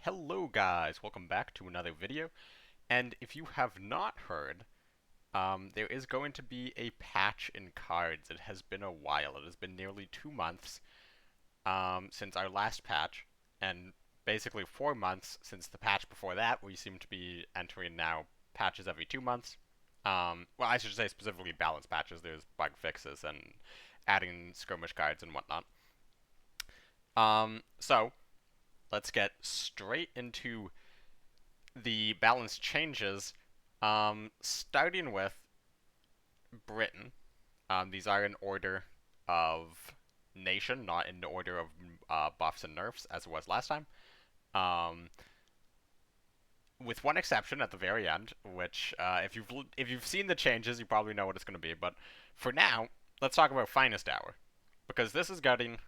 Hello guys, welcome back to another video, and if you have not heard, there is going to be a patch in KARDS. It has been a while. It has been nearly 2 months since our last patch, and basically 4 months since the patch before that. We seem to be entering now patches every 2 months. Well, I should say specifically balance patches. There's bug fixes and adding skirmish cards and whatnot. So let's get straight into the balance changes, starting with Britain. These are in order of nation, not in the order of buffs and nerfs as it was last time. Um, with one exception at the very end, which if you've seen the changes, you probably know what it's going to be. But for now, let's talk about finest hour, because this is going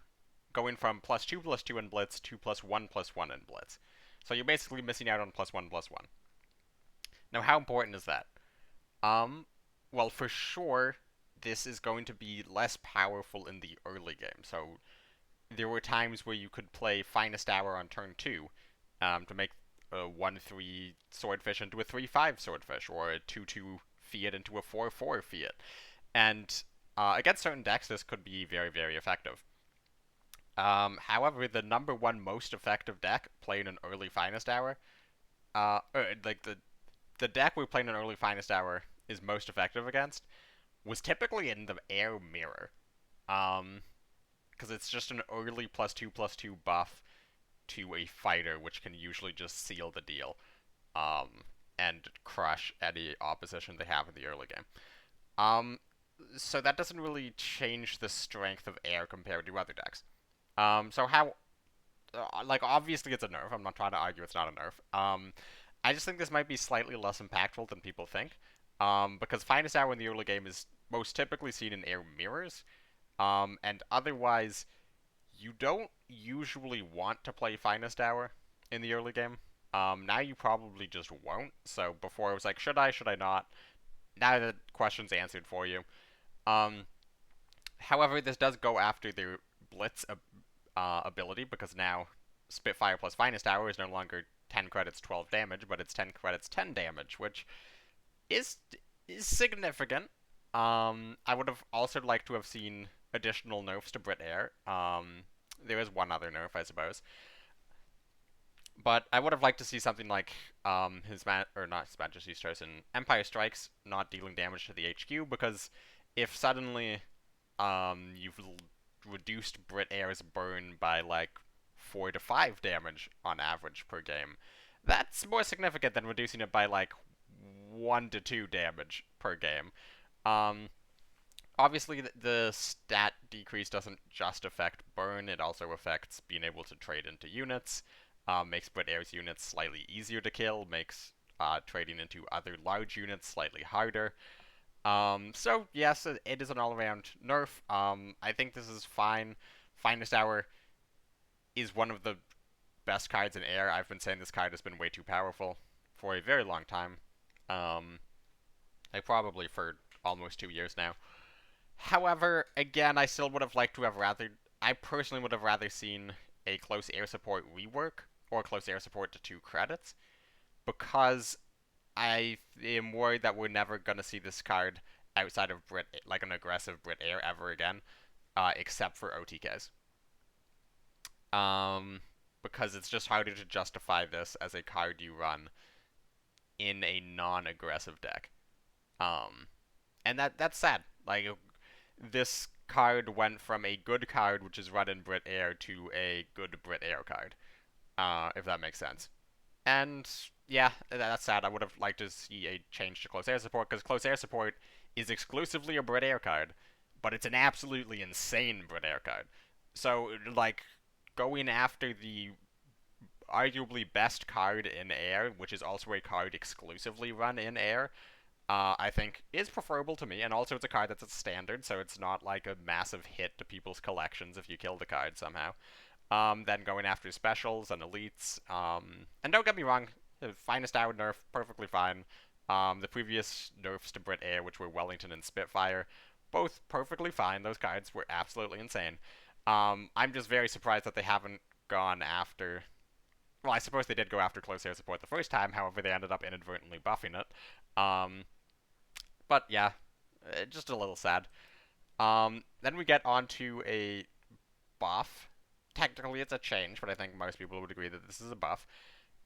from +2/+2 in Blitz to +1/+1 in Blitz. So you're basically missing out on +1/+1. Now, how important is that? Um, well, for sure, this is going to be less powerful in the early game. So there were times where you could play Finest Hour on turn 2 to make a 1/3 Swordfish into a 3/5 Swordfish, or a 2/2 Fiat into a 4/4 Fiat. And against certain decks, this could be very, very effective. However, the number one most effective deck playing an early Finest Hour, like the deck we played in early Finest Hour is most effective against, was typically in the air mirror. Because it's just an early +2/+2 buff to a fighter, which can usually just seal the deal, and crush any opposition they have in the early game. So that doesn't really change the strength of air compared to other decks. So how, like, obviously it's a nerf. I'm not trying to argue it's not a nerf. I just think this might be slightly less impactful than people think. Because Finest Hour in the early game is most typically seen in air mirrors. And otherwise, you don't usually want to play Finest Hour in the early game. Now you probably just won't. So before I was like, should I not? Now the question's answered for you. Um, However, this does go after their Blitz ability, because now Spitfire plus Finest Hour is no longer 10 credits 12 damage, but it's 10 credits 10 damage, which is is significant. I would have also liked to have seen additional nerfs to Brit Air. There is one other nerf, I suppose, but I would have liked to see something like or not His Majesty's Chosen Empire Strikes not dealing damage to the HQ, because if suddenly you've reduced Brit Air's burn by like 4 to 5 damage on average per game, that's more significant than reducing it by like 1 to 2 damage per game. Um, Obviously, the stat decrease doesn't just affect burn, it also affects being able to trade into units, makes Brit Air's units slightly easier to kill, makes trading into other large units slightly harder. So yes, it is an all-around nerf. I think this is fine. Finest Hour is one of the best cards in air. I've been saying this card has been way too powerful for a very long time. Um, like probably for almost 2 years now. However, again, I still would have liked to have rather. I personally would have rather seen a close air support rework, or close air support to 2 credits, because I am worried that we're never gonna see this card outside of Brit, like an aggressive Brit Air, ever again, except for OTKs. Um, because it's just harder to justify this as a card you run in a non-aggressive deck. Um, and that's sad. Like, this card went from a good card, which is run in Brit Air, to a good Brit Air card, if that makes sense. And yeah, that's sad. I would have liked to see a change to close air support, because close air support is exclusively a Brit Air card, but it's an absolutely insane Brit Air card. So, like, going after the arguably best card in air, which is also a card exclusively run in air, I think is preferable to me. And also, it's a card that's a standard, so it's not like a massive hit to people's collections if you kill the card somehow. Then going after specials and elites. And don't get me wrong, the Finest Hour nerf, perfectly fine. The previous nerfs to Brit Air, which were Wellington and Spitfire, both perfectly fine. Those cards were absolutely insane. I'm just very surprised that they haven't gone after. well, I suppose they did go after close air support the first time, however, they ended up inadvertently buffing it. But yeah, just a little sad. Then we get onto a buff. Technically, it's a change, but I think most people would agree that this is a buff.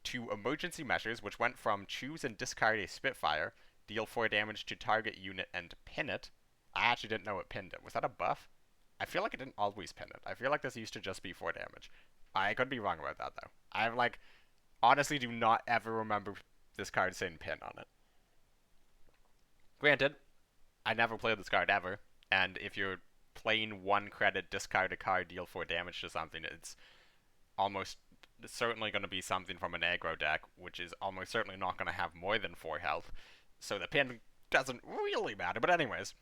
To emergency measures, which went from choose and discard a Spitfire, deal 4 damage to target unit and pin it. I actually didn't know it pinned it. Was that a buff? I feel like it didn't always pin it. I feel like this used to just be 4 damage. I could be wrong about that, though. I like honestly do not ever remember this card saying pin on it. Granted, I never played this card ever, and if you're playing 1 credit, discard a card, deal 4 damage to something, it's almost certainly going to be something from an aggro deck, which is almost certainly not going to have more than 4 health. So the pin doesn't really matter. But anyways,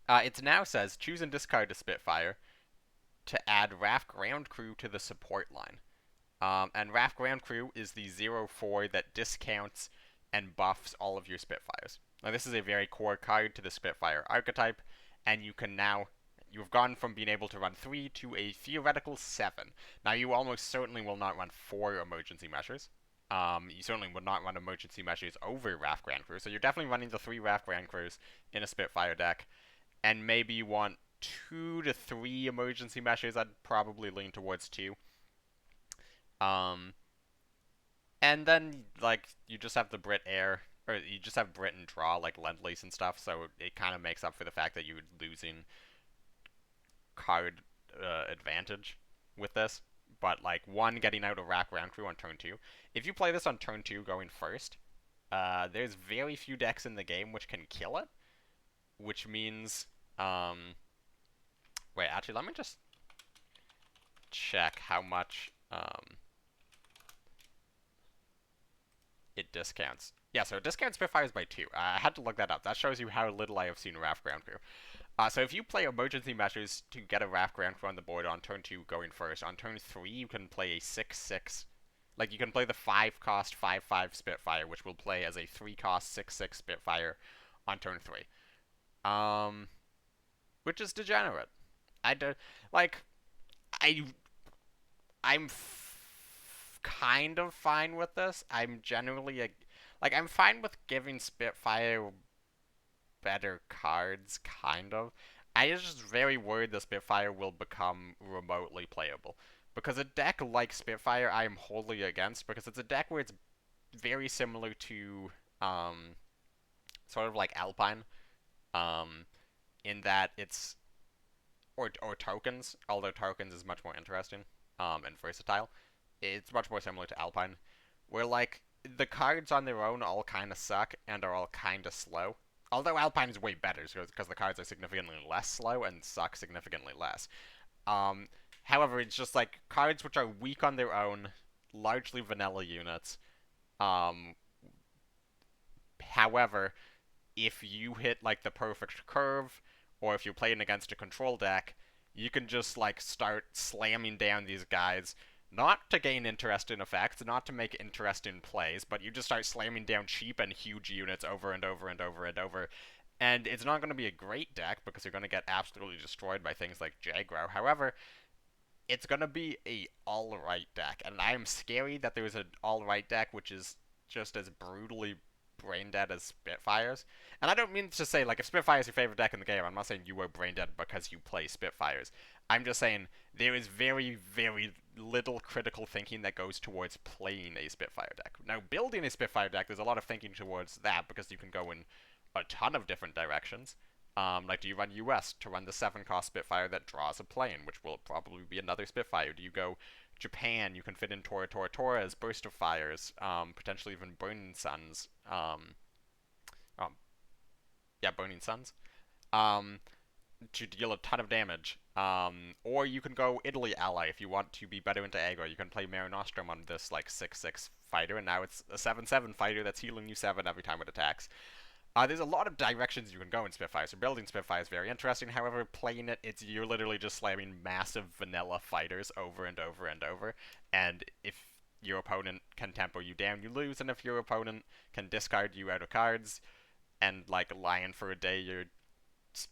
it now says choose and discard a Spitfire to add RAF Ground Crew to the support line. And RAF Ground Crew is the 0-4 that discounts and buffs all of your Spitfires. Now this is a very core card to the Spitfire archetype, and you can now you've gone from being able to run 3 to a theoretical 7. Now, you almost certainly will not run 4 emergency measures. You certainly would not run emergency measures over RAF Grand Crew, so you're definitely running the 3 RAF Grand Crews in a Spitfire deck, and maybe you want 2 to 3 emergency measures. I'd probably lean towards 2. And then, like, you just have the Brit Air, or you just have Brit and Draw, like Lend-Lease and stuff, so it kind of makes up for the fact that you're losing card advantage with this, but like 1 getting out of RAF Ground Crew on turn 2. If you play this on turn 2 going first, there's very few decks in the game which can kill it, which means, wait, actually, let me just check how much it discounts. Yeah, so it discounts Spitfires by 2. I had to look that up. That shows you how little I have seen RAF Ground Crew. So if you play emergency measures to get a RAF Ground Crew on the board on turn 2 going first, on turn 3 you can play a 6-6. Like, you can play the 5-cost 5-5 Spitfire, which will play as a 3-cost 6-6 Spitfire on turn 3. Which is degenerate. I'm kind of fine with this. I'm generally, I'm fine with giving Spitfire better cards, kind of. I is just very worried the Spitfire will become remotely playable. Because a deck like Spitfire I am wholly against, because it's a deck where it's very similar to, sort of like Alpine, in that it's, or Tokens, although Tokens is much more interesting, and versatile. It's much more similar to Alpine, where, like, the cards on their own all kind of suck and are all kind of slow. Although Alpine is way better, because the cards are significantly less slow and suck significantly less. However, it's just like cards which are weak on their own, largely vanilla units. However, if you hit like the perfect curve, or if you're playing against a control deck, you can just like start slamming down these guys. Not to gain interesting effects, not to make interesting plays, but you just start slamming down cheap and huge units over and over and over and over. And it's not going to be a great deck because you're going to get absolutely destroyed by things like Jaggro. However, it's going to be a alright deck, and I am scary that there's an alright deck which is just as brutally brain dead as Spitfires. And I don't mean to say, like, if Spitfire is your favorite deck in the game, I'm not saying you are brain dead because you play Spitfires. I'm just saying there is very, very little critical thinking that goes towards playing a Spitfire deck. Now, building a Spitfire deck, there's a lot of thinking towards that because you can go in a ton of different directions. Like, do you run US to run the 7-cost Spitfire that draws a plane, which will probably be another Spitfire? Do you go Japan? You can fit in Tora Tora Tora's Burst of Fires, potentially even Burning Suns. Burning Suns. To deal a ton of damage. Or you can go Italy ally if you want to be better into aggro. You can play Mare Nostrum on this like 6-6 fighter, and now it's a 7-7 fighter that's healing you 7 every time it attacks. There's a lot of directions you can go in Spitfire, so building Spitfire is very interesting. However, playing it, you're literally just slamming massive vanilla fighters over and over and over, and if your opponent can tempo you down, you lose, and if your opponent can discard you out of cards, and like Lion for a day,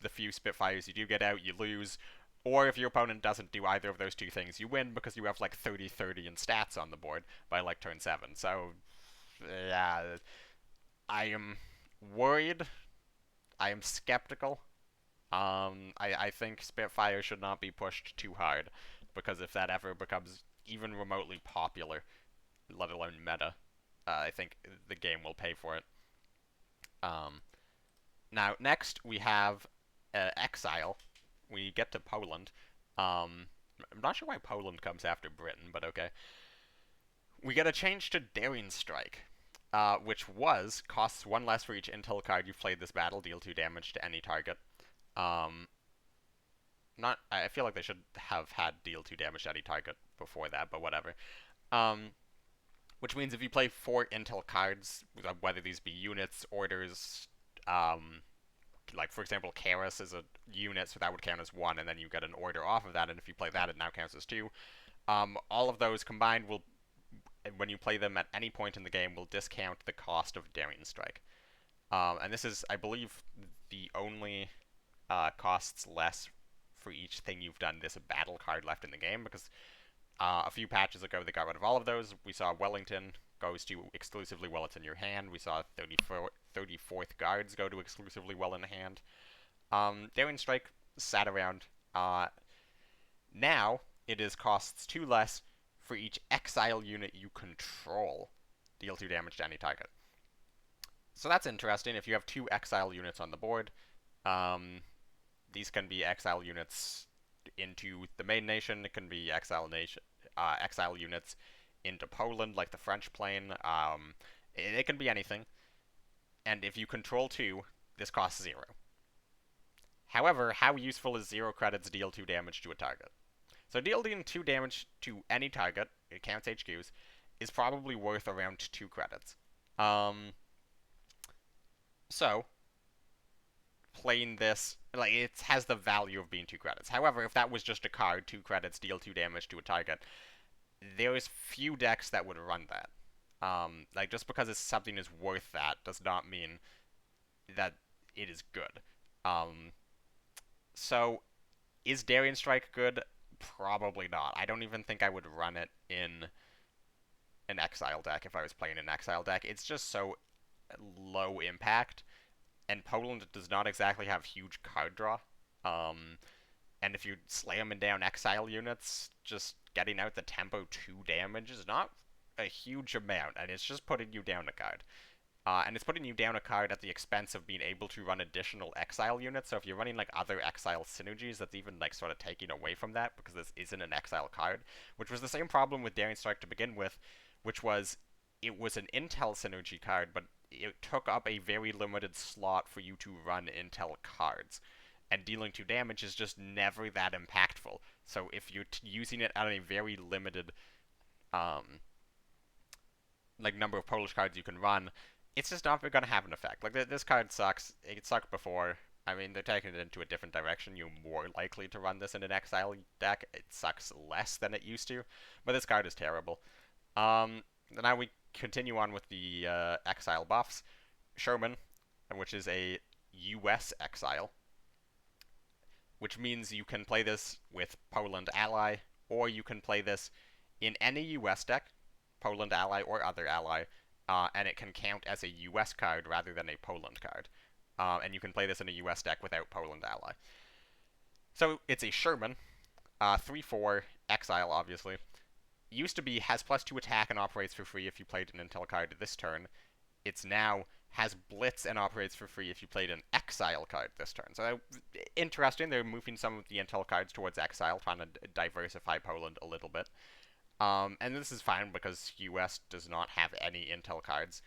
the few Spitfires you do get out, you lose, Or if your opponent doesn't do either of those two things, you win because you have like 30-30 in stats on the board by like turn 7. So, yeah, I am worried. I am skeptical. I think Spitfire should not be pushed too hard because if that ever becomes even remotely popular, let alone meta, I think the game will pay for it. Um, Now, next we have Exile. We get to Poland. I'm not sure why Poland comes after Britain, but okay. We get a change to Daring Strike, which costs 1 less for each intel card you've played this battle, deal 2 damage to any target. Um, I feel like they should have had deal 2 damage to any target before that, but whatever. Um, which means if you play 4 intel cards, whether these be units, orders, like for example, KARDS is a unit, so that would count as 1, and then you get an order off of that, and if you play that, it now counts as 2. All of those combined will, when you play them at any point in the game, will discount the cost of Daring Strike. And this is, I believe, the only costs less for each thing you've done this battle card left in the game, because a few patches ago they got rid of all of those. We saw Wellington goes to exclusively while it's in your hand. We saw 34th Guards go to exclusively while in hand. Daring Strike sat around. Now it is costs 2 less for each Exile unit you control. Deal 2 damage to any target. So that's interesting. If you have 2 Exile units on the board, these can be Exile units into the main nation. It can be Exile units into Poland, like the French plane. It can be anything. And if you control 2, this costs 0. However, how useful is 0 credits deal 2 damage to a target? So dealing 2 damage to any target, it counts HQs, is probably worth around 2 credits. So, playing this, like, it has the value of being 2 credits. However, if that was just a card, 2 credits, deal 2 damage to a target, there's few decks that would run that. Like, just because something is worth that does not mean that it is good. So, is Daring Strike good? Probably not. I don't even think I would run it in an Exile deck if I was playing an Exile deck. It's just so low impact, and Poland does not exactly have huge card draw. And if you slamming down Exile units, just getting out the tempo 2 damage is not a huge amount, and it's just putting you down a card. And it's putting you down a card at the expense of being able to run additional Exile units. So if you're running like other Exile synergies, that's even like sort of taking away from that because this isn't an Exile card, which was the same problem with Daring Strike to begin with, which was it was an Intel synergy card, but it took up a very limited slot for you to run Intel cards. And dealing 2 damage is just never that impactful. So if you're using it at a very limited like number of Polish cards you can run, it's just not going to have an effect. Like, this card sucks. It sucked before. I mean, they're taking it into a different direction. You're more likely to run this in an Exile deck. It sucks less than it used to, but this card is terrible. Now we continue on with the Exile buffs. Showman, which is a US Exile, which means you can play this with Poland ally, or you can play this in any US deck, Poland ally or other ally, and it can count as a US card rather than a Poland card. And you can play this in a US deck without Poland ally. So it's a Sherman, 3/4, Exile, obviously. Used to be has +2 attack and operates for free if you played an Intel card this turn. It's now has Blitz and operates for free if you played an Exile card this turn. So interesting, they're moving some of the Intel cards towards Exile, trying to diversify Poland a little bit. And this is fine because US does not have any Intel cards,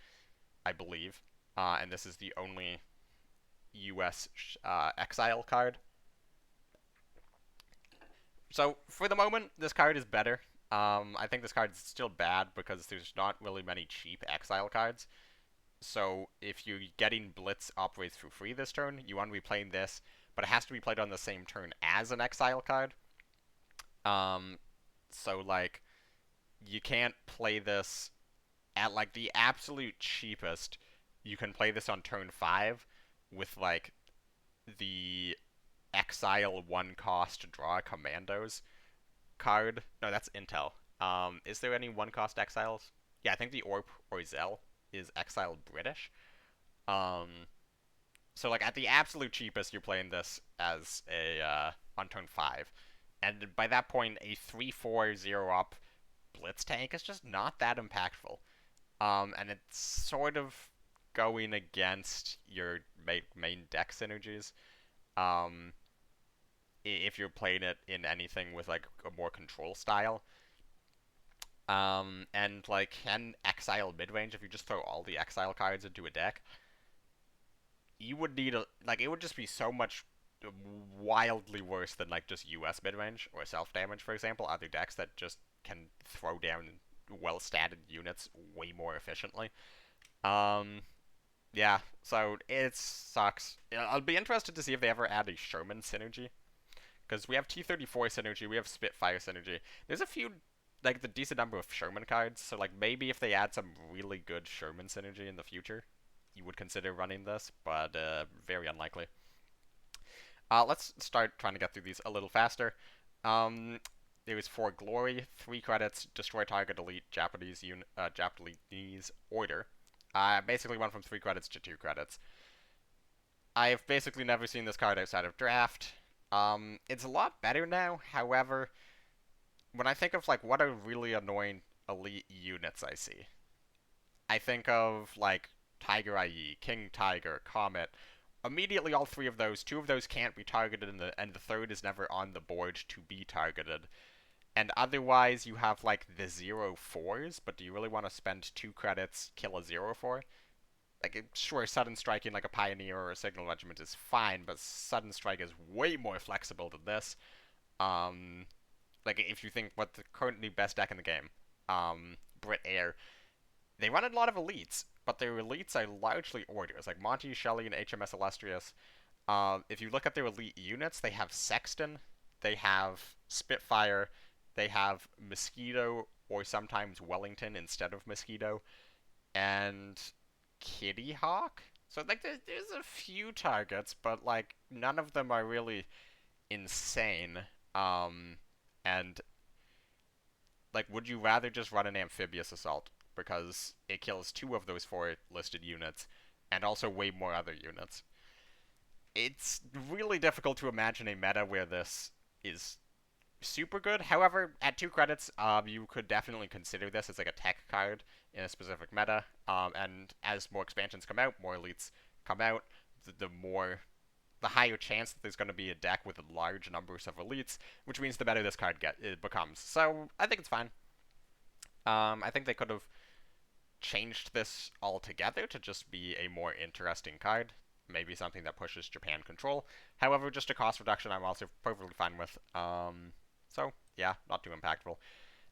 I believe. And this is the only US Exile card. So for the moment, this card is better. I think this card is still bad because there's not really many cheap Exile cards. So if you're getting Blitz operates for free this turn, you want to be playing this, but it has to be played on the same turn as an Exile card. So like, you can't play this at like the absolute cheapest. You can play this on turn 5 with like the Exile 1-cost draw commandos card. No, that's Intel. Is there any 1-cost exiles? Yeah, I think the Orzel is exile British. Um, so like at the absolute cheapest, you're playing this as a on turn 5, and by that point, a 3-4-0 up blitz tank is just not that impactful. And it's sort of going against your main deck synergies. Um, if you're playing it in anything with like a more control style. And like an exile mid range, if you just throw all the exile cards into a deck, you would need a like it would just be so much wildly worse than like just US mid range or self damage, for example. Other decks that just can throw down well statted units way more efficiently. Um, yeah, so it sucks. I'll be interested to see if they ever add a Showman synergy, because we have T-34 synergy, we have Spitfire synergy. There's a few, like the decent number of Showman cards, so like maybe if they add some really good Showman synergy in the future, you would consider running this, but very unlikely. Let's start trying to get through these a little faster. There is for Glory, 3 credits, destroy target elite Japanese order. Basically went from 3 credits to 2 credits. I've basically never seen this card outside of draft. It's a lot better now. However, when I think of like what are really annoying elite units I see, I think of like Tiger IE, King Tiger, Comet. Immediately, all 3 of those, 2 of those can't be targeted, and the third is never on the board to be targeted. And otherwise, you have like the 0-4s, but do you really want to spend 2 credits, kill a 0-4? Like, sure, sudden striking like a Pioneer or a Signal Regiment is fine, but sudden strike is way more flexible than this. Um, like if you think what the currently best deck in the game, Brit Air, they run a lot of elites, but their elites are largely orders, like Monty, Shelley, and HMS Illustrious. If you look at their elite units, they have Sexton, they have Spitfire, they have Mosquito, or sometimes Wellington instead of Mosquito, and Kitty Hawk. So like there's a few targets, but like none of them are really insane. And like, would you rather just run an amphibious assault because it kills 2 of those 4 listed units, and also way more other units? It's really difficult to imagine a meta where this is super good. However, at 2 credits, you could definitely consider this as like a tech card in a specific meta. And as more expansions come out, more elites come out, the higher chance that there's going to be a deck with large numbers of elites, which means the better this card becomes. So I think it's fine. I think they could have changed this altogether to just be a more interesting card. Maybe something that pushes Japan control. However, just a cost reduction I'm also perfectly fine with. So, yeah, not too impactful.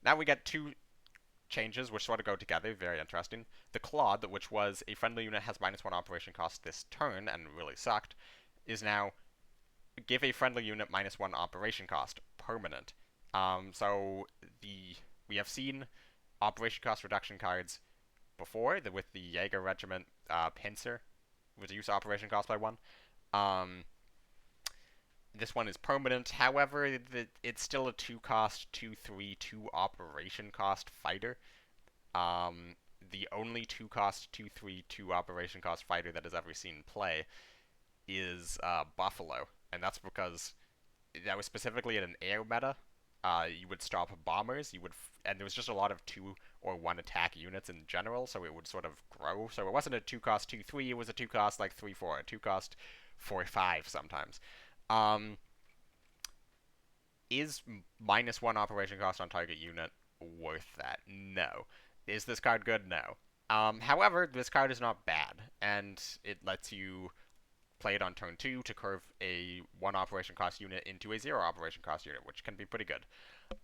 Now we get 2 changes which sort of go together, very interesting. The Claude, which was a friendly unit has -1 operation cost this turn and really sucked, is now give a friendly unit -1 operation cost, permanent. So we have seen operation cost reduction cards before, with the Jaeger Regiment Pincer, reduce operation cost by 1. Um, this one is permanent. However, it's still a 2-cost, 2/3, 2 operation cost fighter. The only 2-cost, 2/3, 2 operation cost fighter that has ever seen play is Buffalo, and that's because that was specifically in an air meta. You would stop bombers. And there was just a lot of 2 or 1 attack units in general, so it would sort of grow. So it wasn't a 2-cost 2/3. It was a 2-cost like 3/4, a 2-cost 4/5 sometimes. Is -1 operation cost on target unit worth that? No. Is this card good? No. However, this card is not bad, and it lets you play it on turn 2 to curve a 1 operation cost unit into a 0 operation cost unit, which can be pretty good.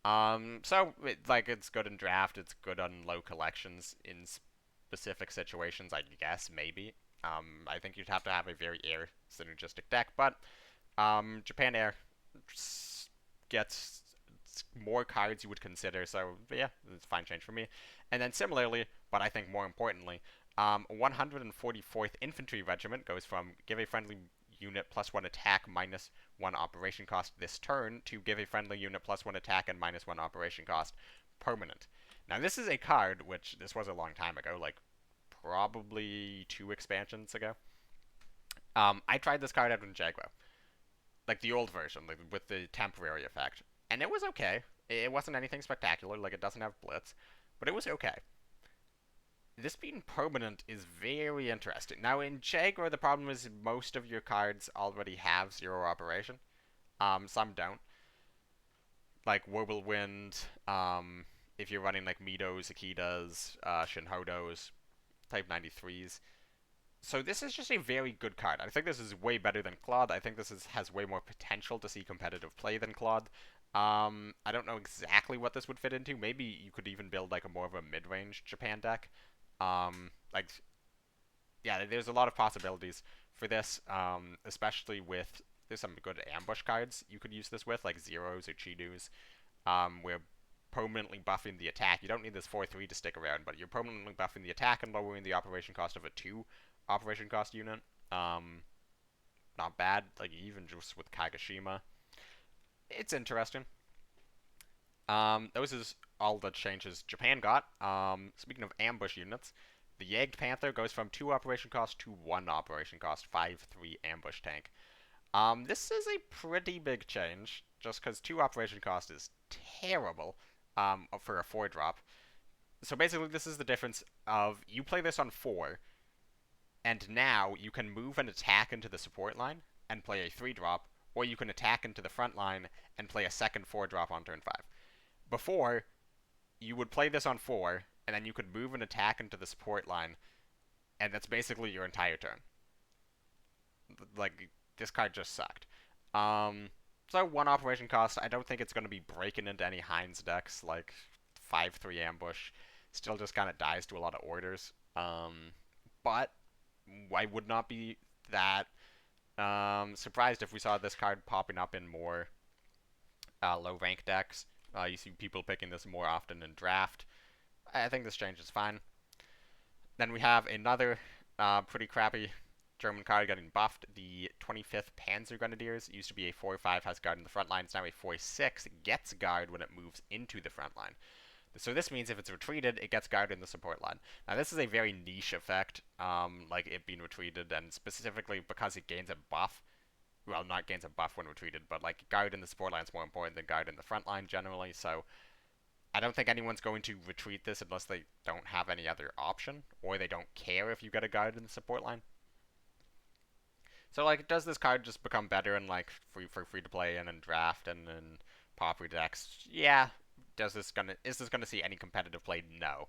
So it's good in draft, it's good on low collections in specific situations, I guess, maybe. I think you'd have to have a very air synergistic deck, but Japan Air gets more cards you would consider, so yeah, it's a fine change for me. And then similarly, but I think more importantly, 144th Infantry Regiment goes from give a friendly unit +1 attack, -1 operation cost this turn to give a friendly unit +1 attack and -1 operation cost permanent. Now this is a card, which this was a long time ago, like probably 2 expansions ago. I tried this card out in Jaguar, like the old version, like with the temporary effect, and it was okay. It wasn't anything spectacular, like it doesn't have blitz, but it was okay. This being permanent is very interesting. Now in Jaguar, the problem is most of your cards already have 0 operation. Some don't. Like Whirlwind, if you're running like Mitos, Akitas, Shinhodos, Type 93s. So this is just a very good card. I think this is way better than Claude. I think this has way more potential to see competitive play than Claude. I don't know exactly what this would fit into. Maybe you could even build like a more of a mid-range Japan deck. Like, yeah, there's a lot of possibilities for this, especially with there's some good ambush cards you could use this with, like Zeros or Chidus, where permanently buffing the attack. You don't need this 4/3 to stick around, but you're permanently buffing the attack and lowering the operation cost of a 2 operation cost unit. Not bad, like even just with Kagoshima. It's interesting. Those is all the changes Japan got. Speaking of ambush units, the Yagged Panther goes from 2 operation cost to 1 operation cost, 5/3 ambush tank. This is a pretty big change, just because 2 operation cost is terrible for a 4-drop. So basically, this is the difference of you play this on 4, and now you can move and attack into the support line and play a 3-drop, or you can attack into the front line and play a second 4-drop on turn 5. Before, you would play this on 4, and then you could move and attack into the support line, and that's basically your entire turn. Like, this card just sucked. So 1 operation cost, I don't think it's going to be breaking into any Heinz decks, like 5/3 ambush. Still just kind of dies to a lot of orders. But I would not be that surprised if we saw this card popping up in more low rank decks. You see people picking this more often in draft. I think this change is fine. Then we have another pretty crappy German card getting buffed. The 25th Panzergrenadiers used to be a 4/5, has guard in the front line. It's now a 4/6, gets guard when it moves into the front line. So this means if it's retreated, it gets guard in the support line. Now this is a very niche effect, like it being retreated, and specifically because it gains a buff. Well, not gains a buff when retreated, but like guard in the support line is more important than guard in the front line generally, so I don't think anyone's going to retreat this unless they don't have any other option, or they don't care if you get a guard in the support line. So like, does this card just become better in like free to play and in draft and in property decks? Yeah. Is this gonna see any competitive play? No.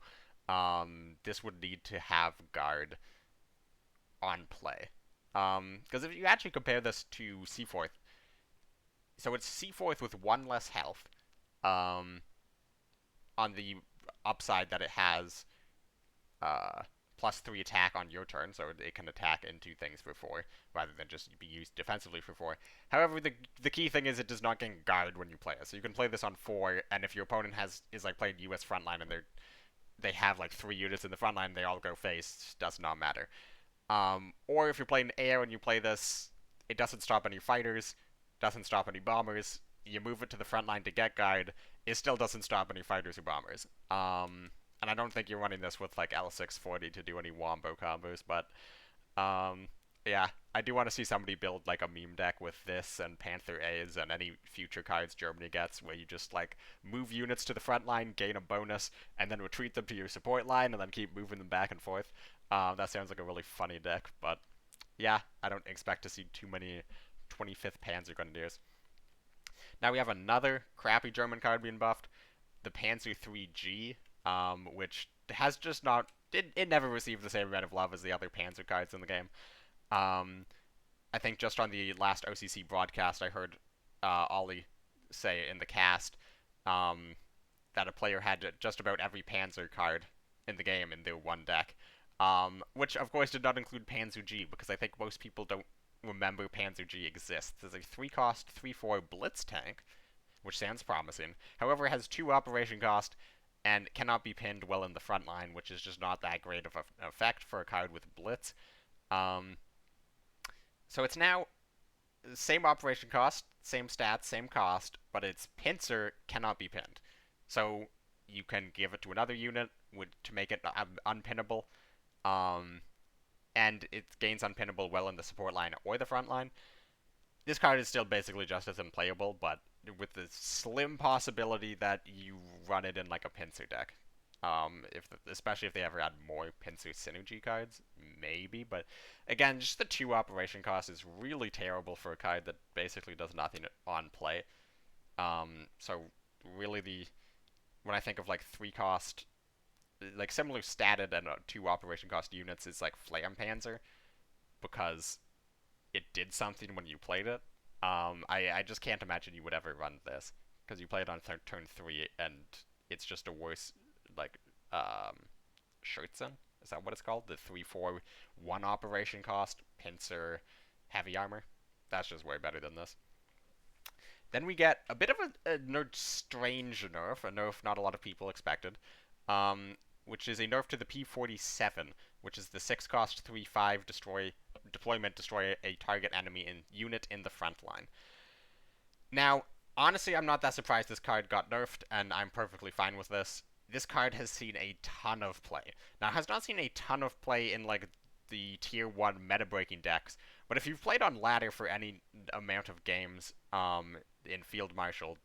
This would need to have guard on play. Because if you actually compare this to Seaforth, so it's Seaforth with 1 less health. On the upside that it has +3 attack on your turn, so it can attack into things for 4, rather than just be used defensively for 4. However, the key thing is it does not gain guard when you play it. So you can play this on 4, and if your opponent is like playing US frontline and they have like 3 units in the front line, they all go face, does not matter. Or if you're playing air and you play this, it doesn't stop any fighters, doesn't stop any bombers. You move it to the front line to get guard, it still doesn't stop any fighters or bombers. And I don't think you're running this with like L640 to do any wombo combos, but yeah, I do want to see somebody build like a meme deck with this and Panther A's and any future cards Germany gets, where you just like move units to the front line, gain a bonus, and then retreat them to your support line, and then keep moving them back and forth. That sounds like a really funny deck, but yeah, I don't expect to see too many 25th Panzergrenadiers. Now we have another crappy German card being buffed, the Panzer G, which has just not... It never received the same amount of love as the other Panzer cards in the game. I think just on the last OCC broadcast, I heard Ollie say in the cast that a player had just about every Panzer card in the game in their one deck, which of course did not include Panzer G, because I think most people don't remember Panzer G exists. It's a 3-cost, 3/4 blitz tank, which sounds promising. However, it has 2 operation cost and cannot be pinned well in the front line, which is just not that great of an effect for a card with blitz. So it's now same operation cost, same stats, same cost, but its pincer cannot be pinned. So you can give it to another unit to make it unpinnable, um, and it gains unpinnable well in the support line or the front line. This card is still basically just as unplayable, but with the slim possibility that you run it in like a pincer deck. Especially if they ever add more pincer synergy cards, maybe. But again, just the 2 operation cost is really terrible for a card that basically does nothing on play. So really when I think of like 3 cost, like similar statted and 2 operation cost units is like Flam Panzer, because it did something when you played it. I just can't imagine you would ever run this, because you play it on turn 3 and it's just a worse, like, um, Scherzen? Is that what it's called? The 3-4 1 operation cost, pincer, heavy armor. That's just way better than this. Then we get a bit of a strange nerf, a nerf not a lot of people expected, which is a nerf to the P-47, which is the 6 cost 3-5 destroy a target enemy unit in the front line. Now, honestly, I'm not that surprised this card got nerfed, and I'm perfectly fine with this. This card has seen a ton of play. Now, it has not seen a ton of play in like the tier 1 meta breaking decks, but if you've played on ladder for any amount of games in Field Marshal,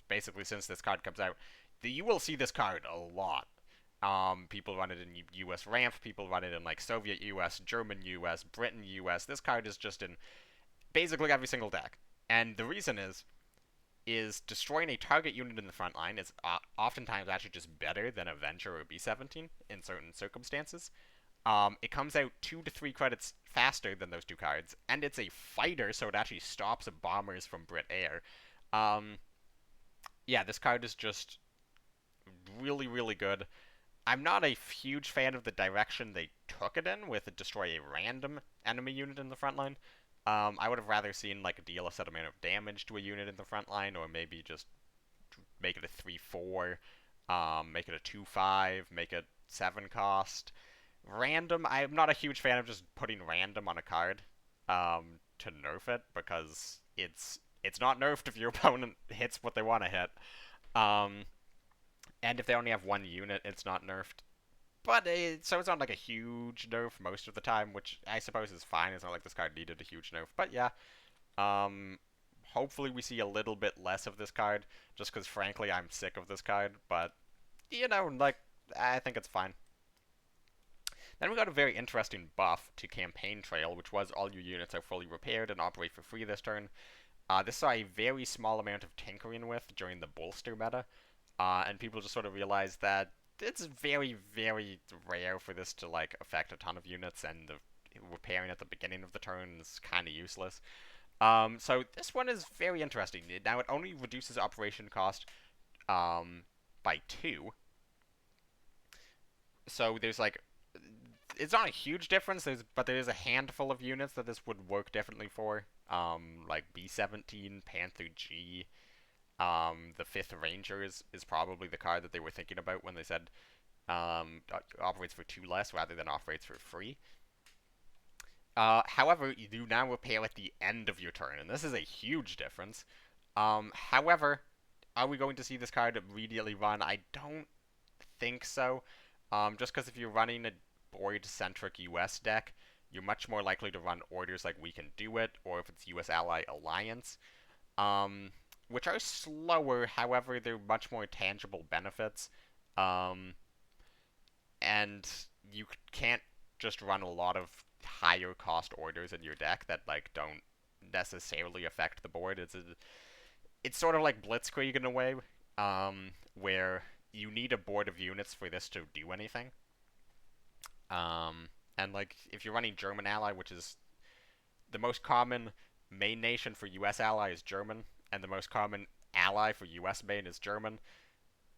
basically since this card comes out, you will see this card a lot. People run it in US ramp, people run it in like Soviet US, German US, Britain US. This card is just in basically every single deck. And the reason is destroying a target unit in the front line is oftentimes actually just better than Avenger or B-17 in certain circumstances. It comes out 2 to 3 credits faster than those 2 cards, and it's a fighter, so it actually stops bombers from Brit Air. Yeah, this card is just really, really good. I'm not a huge fan of the direction they took it in with destroy a random enemy unit in the front line. I would have rather seen like deal a set amount of damage to a unit in the front line, or maybe just make it a 3-4, make it a 2-5, make it 7 cost. Random, I'm not a huge fan of just putting random on a card to nerf it, because it's not nerfed if your opponent hits what they want to hit. And if they only have 1 unit, it's not nerfed. But so it's not like a huge nerf most of the time, which I suppose is fine. It's not like this card needed a huge nerf. But yeah, hopefully we see a little bit less of this card, just because frankly I'm sick of this card. But, like, I think it's fine. Then we got a very interesting buff to Campaign Trail, which was all your units are fully repaired and operate for free this turn. This saw a very small amount of tinkering with during the bolster meta, and people just sort of realized that it's very, very rare for this to like affect a ton of units, and the repairing at the beginning of the turn is kind of useless. So this one is very interesting. Now it only reduces operation cost by 2. So there's like, it's not a huge difference, but there is a handful of units that this would work differently for. Like B-17, Panther G, the 5th Rangers is probably the card that they were thinking about when they said operates for 2 less rather than operates for free. However, you do now repair at the end of your turn, and this is a huge difference. However, are we going to see this card immediately run? I don't think so. Just because if you're running a board-centric US deck, you're much more likely to run orders like We Can Do It, or if it's US Ally Alliance, which are slower, however, they're much more tangible benefits. And you can't just run a lot of higher cost orders in your deck that like don't necessarily affect the board. It's sort of like Blitzkrieg in a way, where you need a board of units for this to do anything. And like if you're running German Ally, which is the most common main nation for US Ally is German, and the most common ally for US main is German,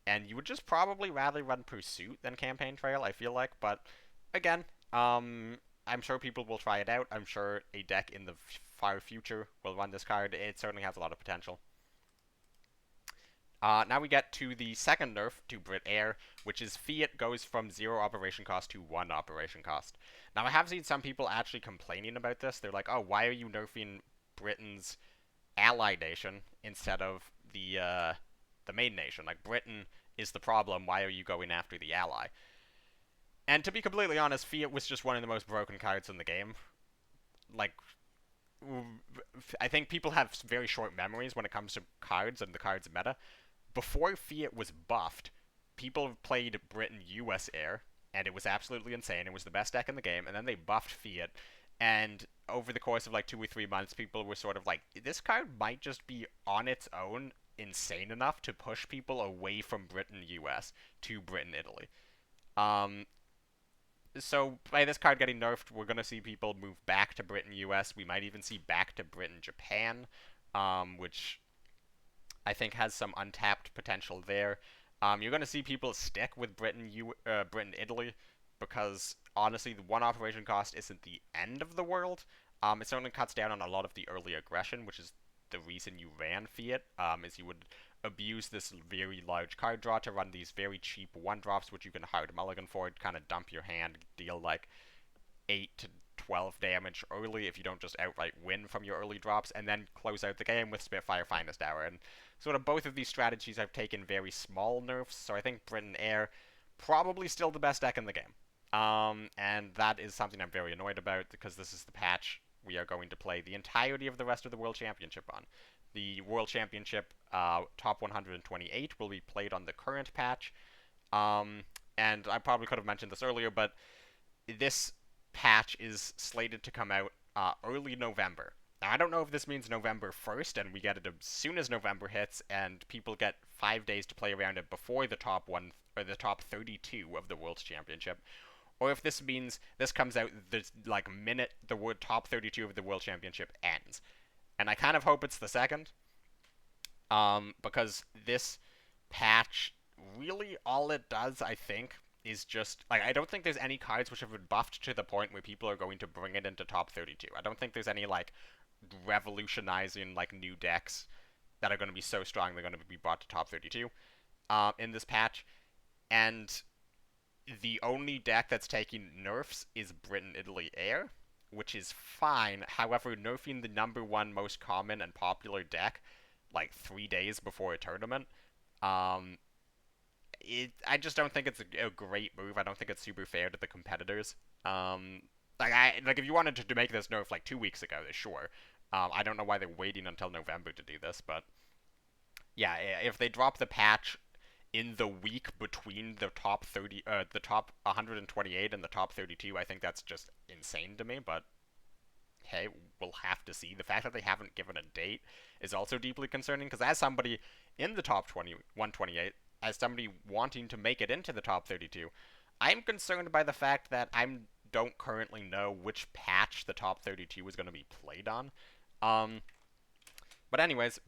and you would just probably rather run Pursuit than Campaign Trail, I feel like. But again, I'm sure people will try it out. I'm sure a deck in the far future will run this card. It certainly has a lot of potential. Now we get to the second nerf to Brit Air, which is Fiat goes from 0 operation cost to 1 operation cost. Now I have seen some people actually complaining about this. They're like, oh, why are you nerfing Britain's ally nation instead of the main nation. Like, Britain is the problem. Why are you going after the ally? And to be completely honest, Fiat was just one of the most broken cards in the game. Like, I think people have very short memories when it comes to cards and the cards meta. Before Fiat was buffed, people played Britain US Air, and it was absolutely insane. It was the best deck in the game, and then they buffed Fiat, and over the course of like 2 or 3 months, people were sort of like, this card might just be on its own insane enough to push people away from Britain US to Britain Italy. Um, so by this card getting nerfed, we're gonna see people move back to Britain US. We might even see back to Britain Japan, which I think has some untapped potential there. You're going to see people stick with Britain, Italy, because honestly, the one operation cost isn't the end of the world. It certainly cuts down on a lot of the early aggression, which is the reason you ran Fiat, is you would abuse this very large card draw to run these very cheap one drops, which you can hard mulligan for, kind of dump your hand, deal like 8 to 12 damage early if you don't just outright win from your early drops, and then close out the game with Spitfire Finest Hour. And sort of both of these strategies have taken very small nerfs, so I think Britain Air probably still the best deck in the game. And that is something I'm very annoyed about, because this is the patch we are going to play the entirety of the rest of the World Championship on. The World Championship top 128 will be played on the current patch. And I probably could have mentioned this earlier, but this patch is slated to come out early November. Now, I don't know if this means November 1st and we get it as soon as November hits and people get 5 days to play around it before the top one or the top 32 of the World Championship, or if this means this comes out the minute the top 32 of the World Championship ends. And I kind of hope it's the second, because this patch, really all it does, I think, is just, like, I don't think there's any cards which have been buffed to the point where people are going to bring it into top 32. I don't think there's any, like, revolutionizing, like, new decks that are going to be so strong they're going to be brought to top 32 in this patch. And the only deck that's taking nerfs is Britain Italy Air, which is fine. However, nerfing the number one most common and popular deck like 3 days before a tournament, I just don't think it's a great move. I don't think it's super fair to the competitors. Like if you wanted to make this nerf like 2 weeks ago, sure. I don't know why they're waiting until November to do this, but yeah, if they drop the patch in the week between the top 30, the top 128 and the top 32, I think that's just insane to me. But hey, we'll have to see. The fact that they haven't given a date is also deeply concerning, because as somebody in the top 128, as somebody wanting to make it into the top 32, I'm concerned by the fact that I don't currently know which patch the top 32 is going to be played on. But anyways,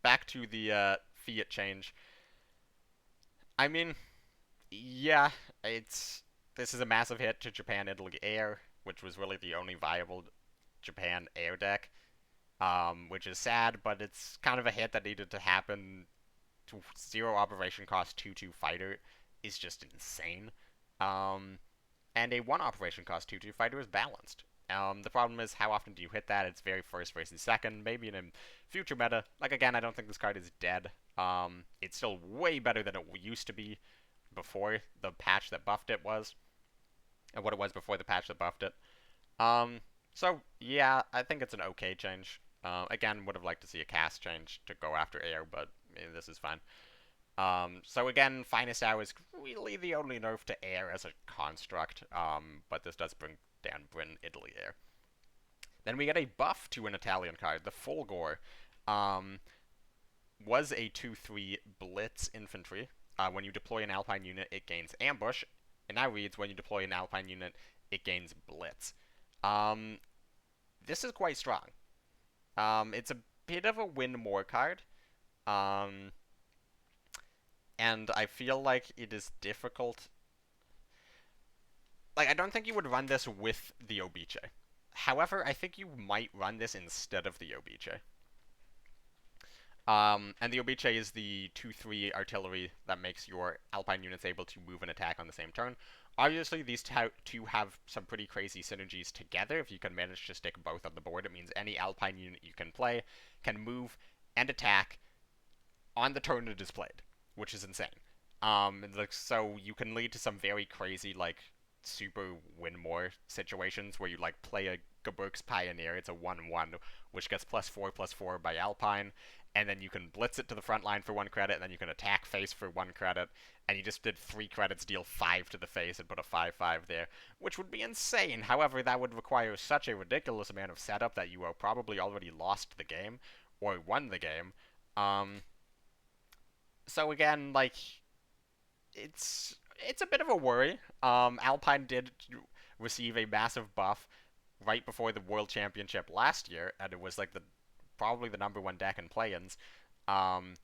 back to the Fiat change. I mean, yeah, this is a massive hit to Japan Italy Air, which was really the only viable Japan Air deck, which is sad, but it's kind of a hit that needed to happen. 0 operation cost 2/2 fighter is just insane. And a 1 operation cost 2/2 fighter is balanced. The problem is, how often do you hit that? It's very first versus second. Maybe in a future meta. Like, again, I don't think this card is dead. It's still way better than it used to be before the patch that buffed it was, and what it was before the patch that buffed it. So yeah, I think it's an okay change. Again, would have liked to see a cast change to go after air, but this is fine. So again, Finest Hour is really the only nerf to air as a construct, but this does bring down Britain Italy Air. Then we get a buff to an Italian card. The Fulgor was a 2/3 Blitz infantry. When you deploy an Alpine unit, it gains ambush. It now reads, when you deploy an Alpine unit, it gains Blitz. This is quite strong. It's a bit of a win more card. And I feel like it is difficult. Like, I don't think you would run this with the Obice. However, I think you might run this instead of the Obice. And the Obice is the 2-3 artillery that makes your Alpine units able to move and attack on the same turn. Obviously, these two have some pretty crazy synergies together. If you can manage to stick both on the board, it means any Alpine unit you can play can move and attack on the turn it is played, which is insane. So you can lead to some very crazy, like, super win more situations where you, like, play a Geburgs Pioneer, it's a 1-1, which gets +4/+4 by Alpine, and then you can blitz it to the front line for 1 credit, and then you can attack face for 1 credit, and you just did 3 credits, deal 5 to the face, and put a 5/5 there, which would be insane. However, that would require such a ridiculous amount of setup that you probably already lost the game, or won the game. So again, like, it's a bit of a worry. Alpine did receive a massive buff right before the World Championship last year, and it was like probably the #1 deck in play-ins. Um,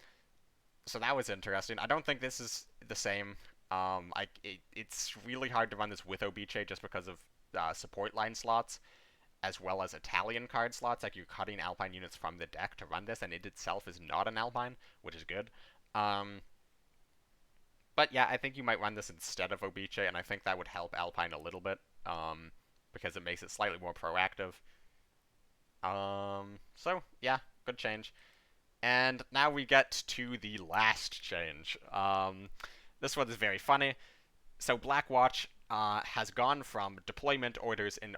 so that was interesting. I don't think this is the same. It's really hard to run this with Obice just because of support line slots, as well as Italian card slots. Like, you're cutting Alpine units from the deck to run this, and it itself is not an Alpine, which is good. But yeah, I think you might run this instead of Obice, and I think that would help Alpine a little bit, because it makes it slightly more proactive. So yeah, good change. And now we get to the last change. This one is very funny. So Blackwatch has gone from deployment orders in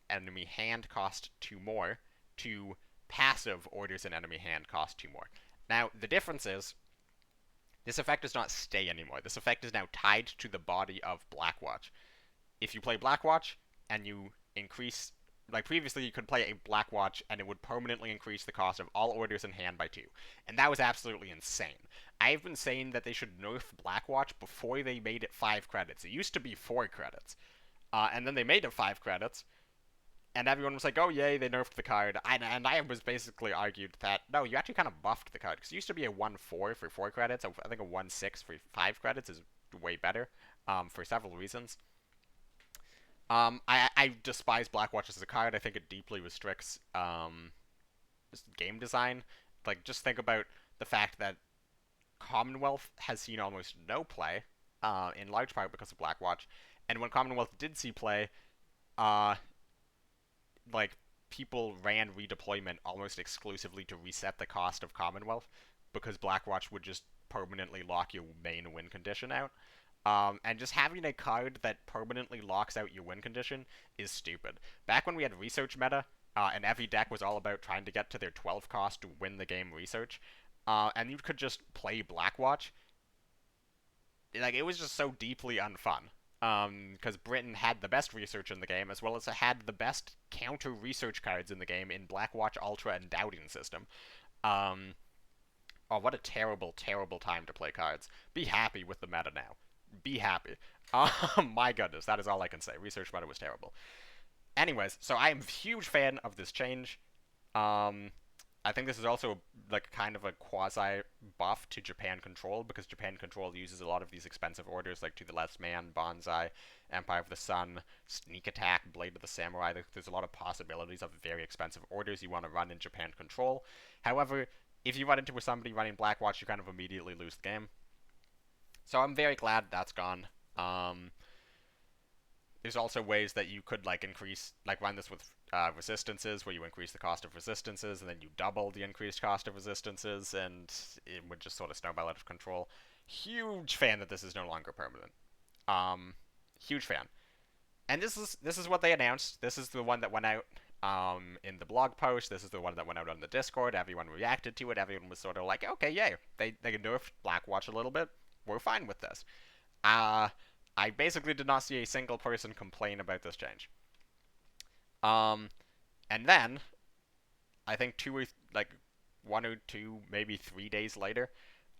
enemy hand cost 2 more to passive orders in enemy hand cost 2 more. Now, the difference is this effect does not stay anymore. This effect is now tied to the body of Blackwatch. If you play Blackwatch and you increase, like previously you could play a Blackwatch and it would permanently increase the cost of all orders in hand by 2. And that was absolutely insane. I've been saying that they should nerf Blackwatch before they made it 5 credits. It used to be 4 credits. And then they made it 5 credits, and everyone was like, oh yay, they nerfed the card. And I was basically argued that, no, you actually kind of buffed the card, because it used to be a 1-4 for 4 credits. I think a 1-6 for 5 credits is way better, for several reasons. I despise Blackwatch as a card. I think it deeply restricts game design. Like, just think about the fact that Commonwealth has seen almost no play, in large part because of Blackwatch. And when Commonwealth did see play, like, people ran redeployment almost exclusively to reset the cost of Commonwealth, because Blackwatch would just permanently lock your main win condition out. And just having a card that permanently locks out your win condition is stupid. Back when we had research meta, and every deck was all about trying to get to their 12 cost to win the game research, and you could just play Blackwatch, like, it was just so deeply unfun. Because Britain had the best research in the game, as well as it had the best counter research cards in the game in Blackwatch Ultra and Doubting system. Oh, what a terrible, terrible time to play cards. Be happy with the meta now. Be happy. My goodness, that is all I can say. Research meta was terrible. Anyways, so I am a huge fan of this change. I think this is also like kind of a quasi buff to Japan Control, because Japan Control uses a lot of these expensive orders like To the Last Man, Bonsai, Empire of the Sun, Sneak Attack, Blade of the Samurai. There's a lot of possibilities of very expensive orders you want to run in Japan Control. However, if you run into somebody running Blackwatch, you kind of immediately lose the game. So I'm very glad that's gone. There's also ways that you could like run this with resistances, where you increase the cost of resistances and then you double the increased cost of resistances, and it would just sort of snowball out of control. Huge fan that this is no longer permanent. Huge fan. And this is what they announced. This is the one that went out in the blog post. This is the one that went out on the Discord. Everyone reacted to it. Everyone was sort of like, okay, yay. They nerfed Blackwatch a little bit. We're fine with this. I basically did not see a single person complain about this change. And then, I think 1 or 2, maybe 3 days later,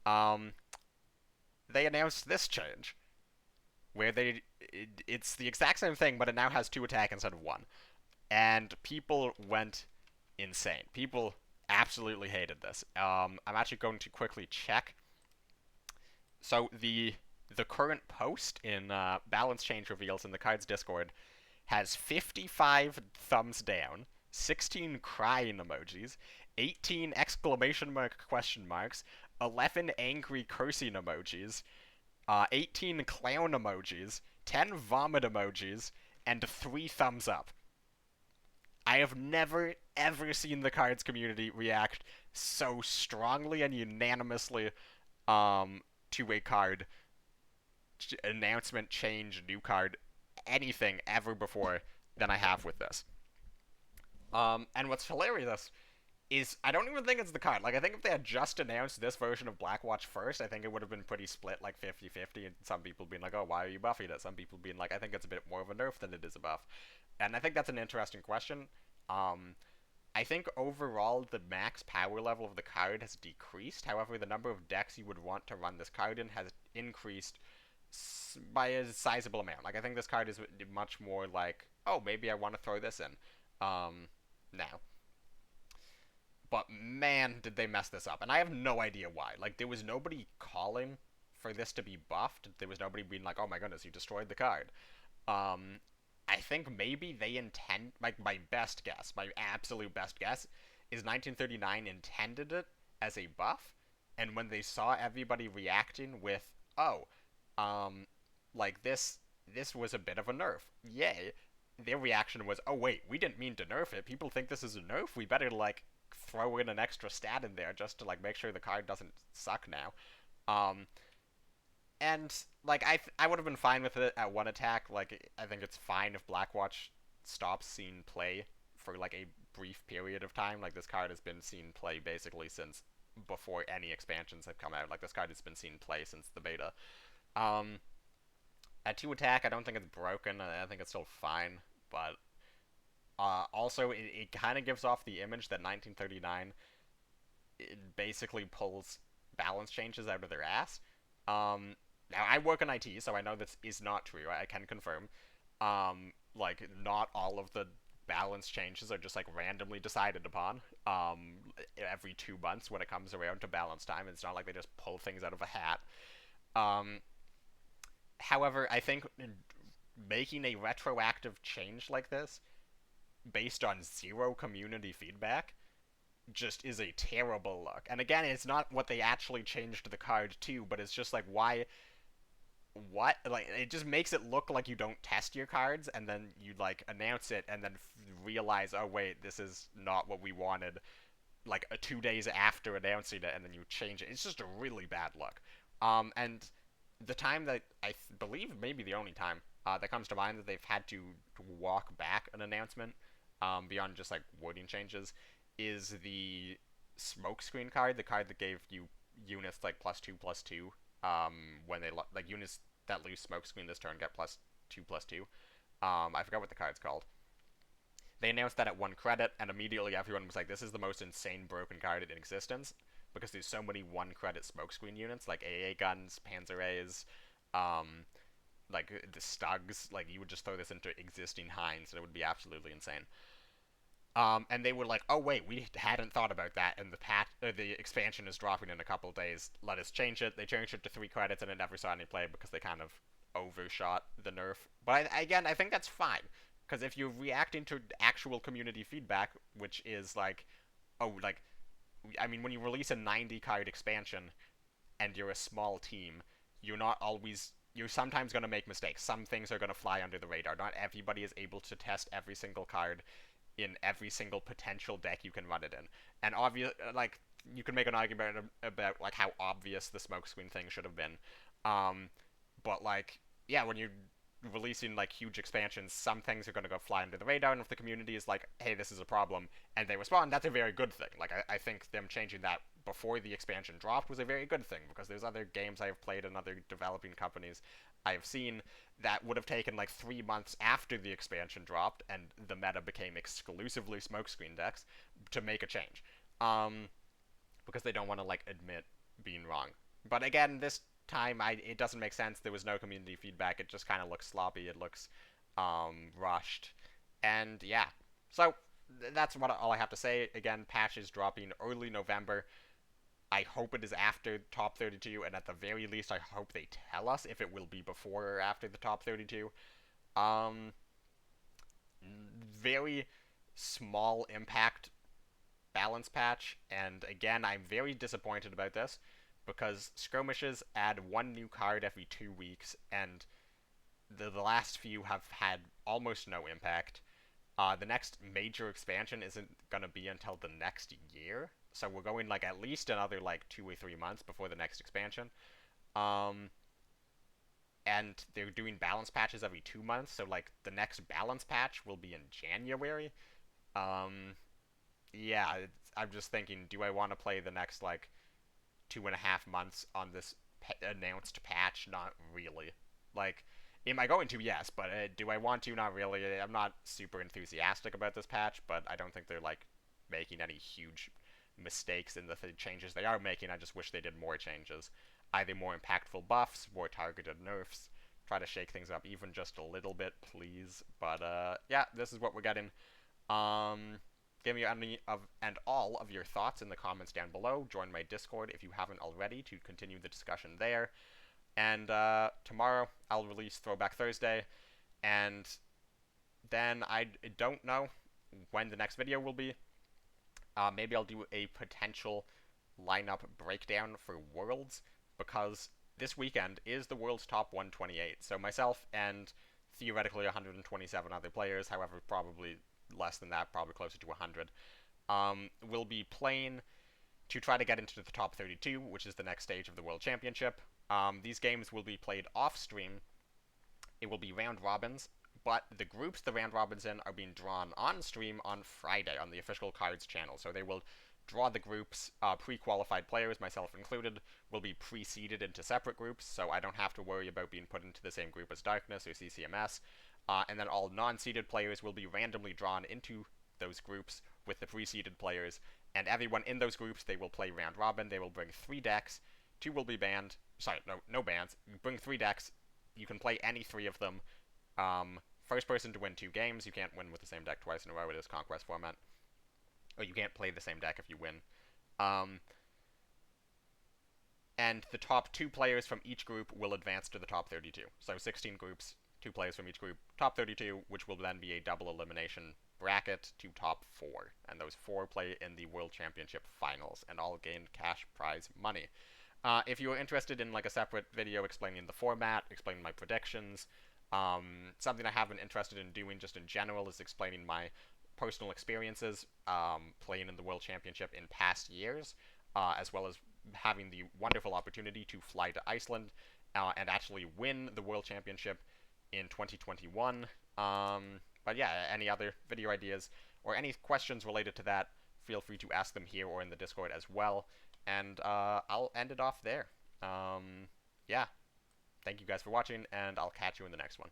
they announced this change, where it's the exact same thing, but it now has 2 attack instead of 1. And people went insane. People absolutely hated this. I'm actually going to quickly check. So the current post in Balance Change Reveals in the Cards Discord has 55 thumbs down, 16 crying emojis, 18 exclamation mark question marks, 11 angry cursing emojis, 18 clown emojis, 10 vomit emojis, and 3 thumbs up. I have never, ever seen the cards community react so strongly and unanimously to a card announcement, change, new card, anything ever before than I have with this. And what's hilarious is I don't even think it's the card. Like, I think if they had just announced this version of Blackwatch first, I think it would have been pretty split, like 50-50, and some people being like, oh, why are you buffing it? Some people being like, I think it's a bit more of a nerf than it is a buff. And I think that's an interesting question. Um, I think overall the max power level of the card has decreased. However, the number of decks you would want to run this card in has increased by a sizable amount. Like, I think this card is much more like, oh, maybe I want to throw this in. Now. But man, did they mess this up. And I have no idea why. Like, there was nobody calling for this to be buffed. There was nobody being like, oh my goodness, you destroyed the card. Um, I think maybe they intend, like, my best guess, my absolute best guess, is 1939 intended it as a buff. And when they saw everybody reacting with, oh, um, like this was a bit of a nerf. Yay. Their reaction was, oh wait, we didn't mean to nerf it. People think this is a nerf. We better like throw in an extra stat in there just to like make sure the card doesn't suck now. Um, and like I would have been fine with it at one attack. Like I think it's fine if Blackwatch stops seeing play for like a brief period of time. Like this card has been seen play basically since before any expansions have come out. Like this card has been seen play since the beta. Um, at two attack, I don't think it's broken. I think it's still fine, but also it kind of gives off the image that 1939 it basically pulls balance changes out of their ass. Now I work in IT, so I know this is not true. I can confirm. Like not all of the balance changes are just like randomly decided upon. Every 2 months when it comes around to balance time, it's not like they just pull things out of a hat. Um, However, I think making a retroactive change like this based on zero community feedback just is a terrible look. And again, it's not what they actually changed the card to, but it's just like why what like it just makes it look like you don't test your cards and then you like announce it and then realize, oh wait, this is not what we wanted, like 2 days after announcing it, and then you change it. It's just a really bad look. And the time that believe maybe the only time that comes to mind that they've had to walk back an announcement beyond just like wording changes is the smokescreen card, the card that gave you units like +2/+2 when they like units that lose smokescreen this turn get +2/+2. I forgot what the card's called. They announced that at 1 credit, and immediately everyone was like, "This is the most insane broken card in existence," because there's so many 1 credit smokescreen units like AA guns, Panzer A's, um, like the Stugs. Like you would just throw this into existing Hinds, and it would be absolutely insane. And they were like, "Oh wait, we hadn't thought about that, and the expansion is dropping in a couple days. Let us change it." They changed it to 3 credits, and it never saw any play because they kind of overshot the nerf. But again, I think that's fine because if you're reacting to actual community feedback, which is like, oh, like, I mean, when you release a 90 card expansion and you're a small team, you're not always. You're sometimes going to make mistakes. Some things are going to fly under the radar. Not everybody is able to test every single card in every single potential deck you can run it in. And obvious, like you can make an argument about like how obvious the smokescreen thing should have been. Um, but like yeah, when you're releasing like huge expansions, some things are going to go fly under the radar, and if the community is like, hey, this is a problem, and they respond, that's a very good thing. Like I think them changing that before the expansion dropped was a very good thing, because there's other games I have played and other developing companies I have seen that would have taken like 3 months after the expansion dropped and the meta became exclusively smokescreen decks to make a change, um, because they don't want to like admit being wrong. But again, this time it doesn't make sense. There was no community feedback. It just kind of looks sloppy. It looks rushed, and yeah. So that's what all I have to say. Again, patch is dropping early November. I hope it is after top 32, and at the very least, I hope they tell us if it will be before or after the top 32. Um, Very small impact balance patch, and again, I'm very disappointed about this because skirmishes add one new card every 2 weeks, and the last few have had almost no impact. The next major expansion isn't gonna be until the next year, so we're going like at least another like 2 or 3 months before the next expansion. Um, and they're doing balance patches every 2 months, so like the next balance patch will be in January. Um, yeah, I'm just thinking, do I want to play the next like 2.5 months on this announced patch? Not really. Like, am I going to? Yes, but do I want to? Not really. I'm not super enthusiastic about this patch, but I don't think they're like making any huge mistakes in the changes they are making. I just wish they did more changes, either more impactful buffs, more targeted nerfs. Try to shake things up even just a little bit, please. But yeah, this is what we're getting. Um, Give me any of and all of your thoughts in the comments down below. Join my Discord if you haven't already to continue the discussion there. And tomorrow I'll release Throwback Thursday, and then I don't know when the next video will be. Maybe I'll do a potential lineup breakdown for Worlds, because this weekend is the World's Top 128. So myself and theoretically 127 other players, however, probably less than that, probably closer to 100, will be playing to try to get into the top 32, which is the next stage of the World Championship. These games will be played off stream. It will be round robins, but the groups the round robins in are being drawn on stream on Friday on the official KARDS channel. So they will draw the groups. Pre-qualified players, myself included, will be pre-seeded into separate groups, so I don't have to worry about being put into the same group as Darkness or CCMS. And then all non-seeded players will be randomly drawn into those groups with the pre-seeded players, and everyone in those groups, they will play round robin. They will bring 3 decks. 2 will be banned. Sorry, no bans. Bring 3 decks. You can play any 3 of them. First person to win 2 games. You can't win with the same deck twice in a row. It is Conquest format. Or you can't play the same deck if you win. And the top 2 players from each group will advance to the top 32. So 16 groups, 2 players from each group, top 32, which will then be a double elimination bracket to top 4. And those 4 play in the World Championship Finals, and all gain cash prize money. If you are interested in like a separate video explaining the format, explaining my predictions, something I have been interested in doing just in general is explaining my personal experiences playing in the World Championship in past years, as well as having the wonderful opportunity to fly to Iceland and actually win the World Championship in 2021. But yeah, any other video ideas or any questions related to that, feel free to ask them here or in the Discord as well. And I'll end it off there. Yeah, thank you guys for watching, and I'll catch you in the next one.